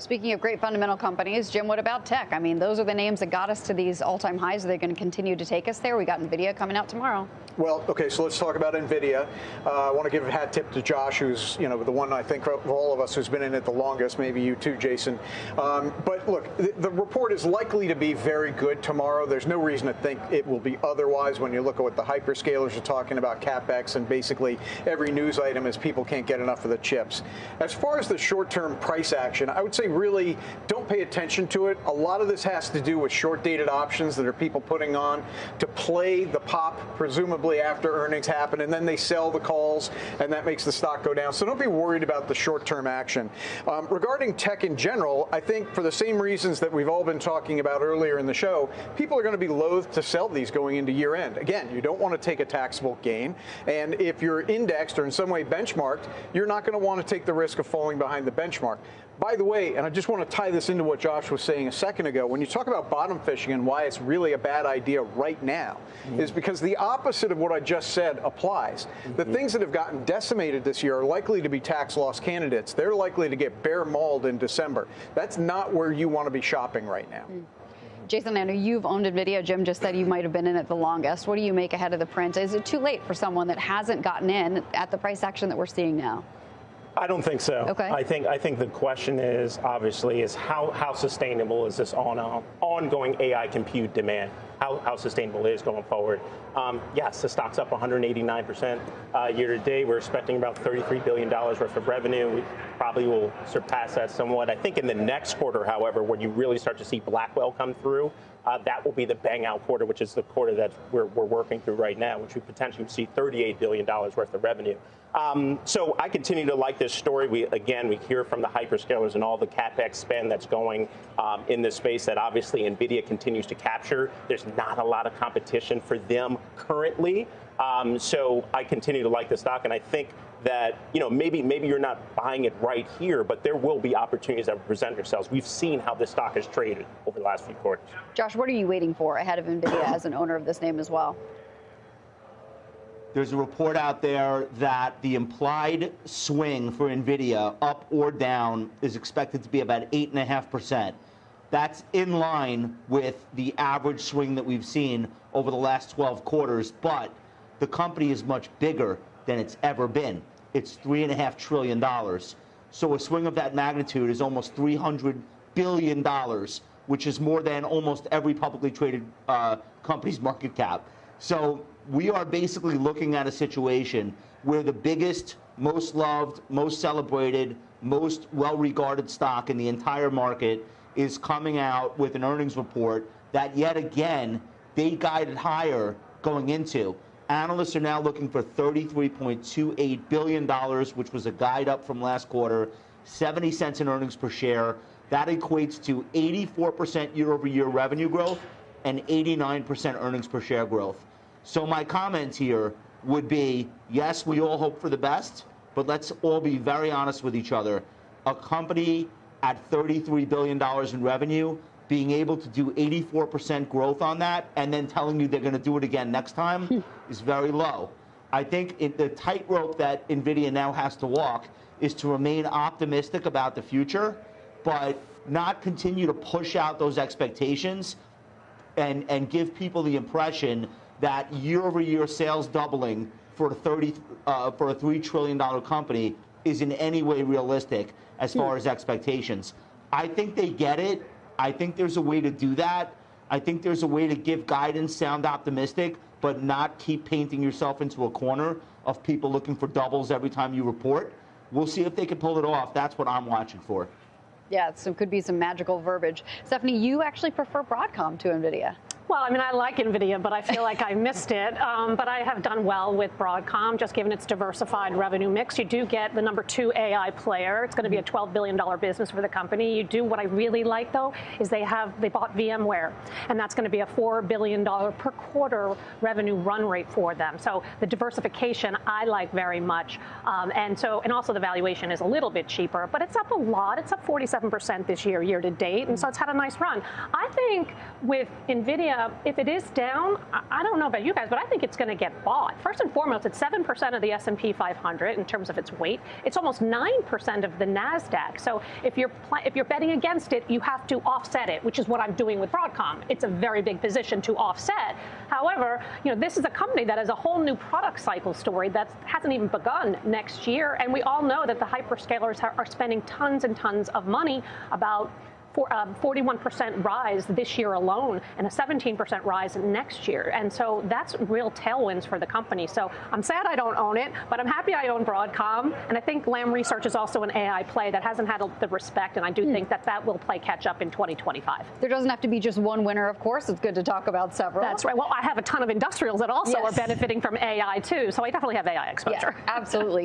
Speaking of great fundamental companies, Jim, what about tech? I mean, those are the names that got us to these all-time highs. Are they going to continue to take us there? We got Nvidia coming out tomorrow. Well, okay, so let's talk about Nvidia. I want to give a hat tip to Josh, who's, the one I think of all of us who's been in it the longest, maybe you too, Jason. But look, the report is likely to be very good tomorrow. There's no reason to think it will be otherwise when you look at what the hyperscalers are talking about, CapEx, and basically every news item is people can't get enough of the chips. As far as the short-term price action, I would say really don't pay attention to it. A lot of this has to do with short-dated options that are people putting on to play the pop, presumably after earnings happen, and then they sell the calls, and that makes the stock go down. So don't be worried about the short-term action. Regarding tech in general, I think for the same reasons that we've all been talking about earlier in the show, people are going to be loath to sell these going into year end. Again, you don't want to take a taxable gain, and if you're indexed or in some way benchmarked, you're not going to want to take the risk of falling behind the benchmark. By the way, and I just want to tie this into what Josh was saying a second ago, when you talk about bottom fishing and why it's really a bad idea right now, is because the opposite of what I just said applies. The things that have gotten decimated this year are likely to be tax loss candidates. They're likely to get bear mauled in December. That's not where you want to be shopping right now. Jason, I know you've owned Nvidia. Jim just said you might have been in it the longest. What do you make ahead of the print? Is it too late for someone that hasn't gotten in at the price action that we're seeing now? I don't think so. Okay. I think the question is obviously how sustainable is this ongoing AI compute demand? How sustainable it is going forward? Yes, the stock's up 189% year to date. We're expecting about $33 billion worth of revenue. We probably will surpass that somewhat. I think in the next quarter, however, when you really start to see Blackwell come through, that will be the bang out quarter, which is the quarter that we're working through right now, which we potentially see $38 billion worth of revenue. So I continue to like this story. We hear from the hyperscalers and all the CapEx spend that's going in this space that obviously Nvidia continues to capture. There's not a lot of competition for them currently. So I continue to like the stock, and I think that maybe you're not buying it right here, but there will be opportunities that present themselves. We've seen how this stock has traded over the last few quarters. Josh, what are you waiting for ahead of Nvidia as an owner of this name as well? There's a report out there that the implied swing for Nvidia, up or down, is expected to be about 8.5%. That's in line with the average swing that we've seen over the last 12 quarters, but the company is much bigger than it's ever been. It's $3.5 trillion. So a swing of that magnitude is almost $300 billion, which is more than almost every publicly traded company's market cap. So we are basically looking at a situation where the biggest, most loved, most celebrated, most well-regarded stock in the entire market is coming out with an earnings report that yet again they guided higher going into. Analysts are now looking for $33.28 billion, which was a guide up from last quarter, 70 cents in earnings per share. That equates to 84% year-over-year revenue growth and 89% earnings per share growth. So my comment here would be, yes, we all hope for the best, but let's all be very honest with each other. A company at $33 billion in revenue, being able to do 84% growth on that, and then telling you they're going to do it again next time is very low. I think the tightrope that Nvidia now has to walk is to remain optimistic about the future, but not continue to push out those expectations and give people the impression that year-over-year sales doubling for a $3 trillion company is in any way realistic as far as expectations. I think they get it. I think there's a way to do that. I think there's a way to give guidance, sound optimistic, but not keep painting yourself into a corner of people looking for doubles every time you report. We'll see if they can pull it off. That's what I'm watching for. Yeah, so could be some magical verbiage. Stephanie, you actually prefer Broadcom to Nvidia. Well, I mean, I like Nvidia, but I feel like I missed it. But I have done well with Broadcom, just given its diversified revenue mix. You do get the #2 AI player. It's going to be a $12 billion business for the company. You do what I really like, though, is they bought VMware, and that's going to be a $4 billion per quarter revenue run rate for them. So the diversification I like very much, and also the valuation is a little bit cheaper, but it's up a lot. It's up 47% this year to date, and so it's had a nice run. I think with Nvidia NVIDIA, if it is down, I don't know about you guys, but I think it's going to get bought. First and foremost, it's 7% of the S&P 500 in terms of its weight. It's almost 9% of the NASDAQ. So if you're betting against it, you have to offset it, which is what I'm doing with Broadcom. It's a very big position to offset. However, this is a company that has a whole new product cycle story that hasn't even begun next year. And we all know that the hyperscalers are spending tons and tons of money, about 41% rise this year alone and a 17% rise next year. And so that's real tailwinds for the company. So I'm sad I don't own it, but I'm happy I own Broadcom. And I think Lam Research is also an AI play that hasn't had the respect. And I do think that will play catch up in 2025. There doesn't have to be just one winner, of course. It's good to talk about several. That's right. Well, I have a ton of industrials that also are benefiting from AI, too. So I definitely have AI exposure. Yeah, absolutely.